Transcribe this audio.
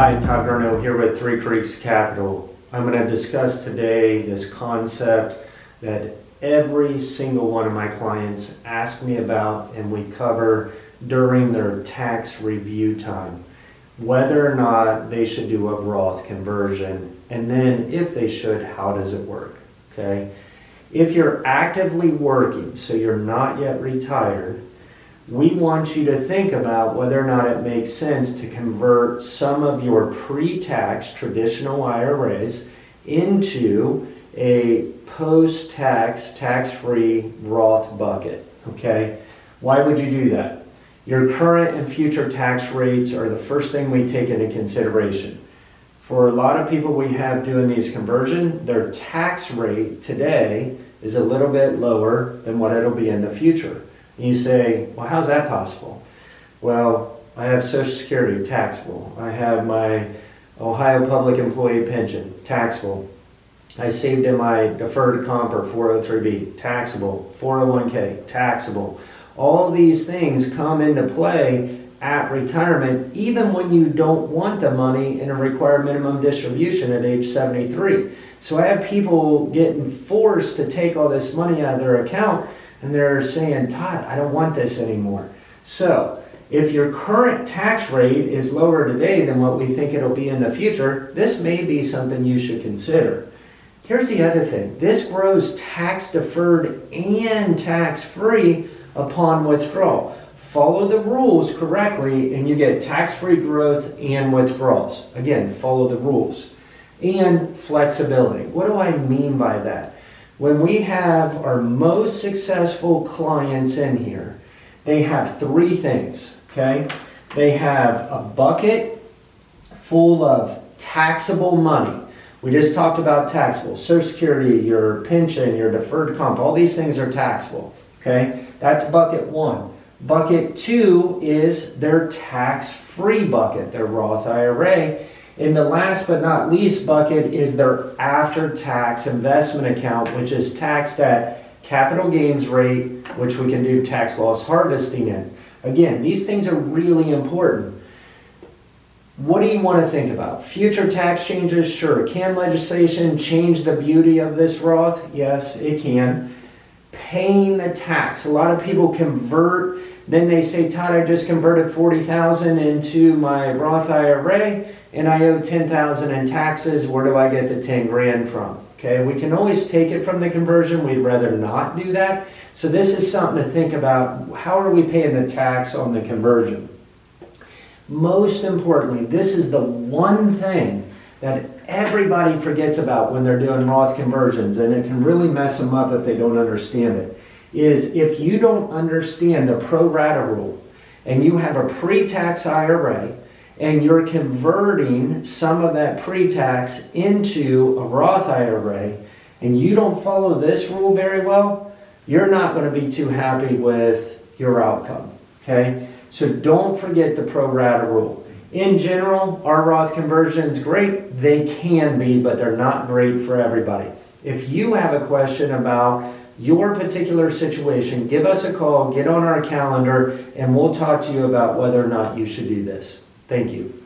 Hi, Todd Garneau here with Three Creeks Capital. I'm going to discuss today this concept that every single one of my clients ask me about and we cover during their tax review time. Whether or not they should do a Roth conversion, and then if they should, how does it work? Okay. If you're actively working, so you're not yet retired, we want you to think about whether or not it makes sense to convert some of your pre-tax traditional IRAs into a post-tax, tax-free Roth bucket, okay? Why would you do that? Your current and future tax rates are the first thing we take into consideration. For a lot of people we have doing these conversions, their tax rate today is a little bit lower than what it'll be in the future. And you say, well, how's that possible? Well, I have Social Security, taxable. I have my Ohio Public Employee Pension, taxable. I saved in my deferred comp or 403B, taxable. 401k, taxable. All these things come into play at retirement, even when you don't want the money in a required minimum distribution at age 73. So I have people getting forced to take all this money out of their account, and they're saying, Todd, I don't want this anymore. So if your current tax rate is lower today than what we think it'll be in the future, this may be something you should consider. Here's the other thing. This grows tax deferred and tax free upon withdrawal. Follow the rules correctly and you get tax-free growth and withdrawals. Again, follow the rules. And flexibility. What do I mean by that? When we have our most successful clients in here, they have three things, okay? They have a bucket full of taxable money. We just talked about taxable. Social Security, your pension, your deferred comp, all these things are taxable, okay? That's bucket one. Bucket two is their tax-free bucket, their Roth IRA. And the last but not least bucket is their after-tax investment account, which is taxed at capital gains rate, which we can do tax loss harvesting in. Again, these things are really important. What do you want to think about? Future tax changes? Sure. Can legislation change the beauty of this Roth? Yes, it can. Paying the tax. A lot of people convert, then they say, Todd, I just converted $40,000 into my Roth IRA and I owe $10,000 in taxes. Where do I get the 10 grand from? Okay, we can always take it from the conversion. We'd rather not do that. So this is something to think about. How are we paying the tax on the conversion? Most importantly, this is the one thing that everybody forgets about when they're doing Roth conversions, and it can really mess them up if they don't understand it, is if you don't understand the pro rata rule and you have a pre-tax IRA and you're converting some of that pre-tax into a Roth IRA and you don't follow this rule very well, you're not going to be too happy with your outcome, okay? So don't forget the pro rata rule. In general, are Roth conversions great? They can be, but they're not great for everybody. If you have a question about your particular situation, give us a call, get on our calendar, and we'll talk to you about whether or not you should do this. Thank you.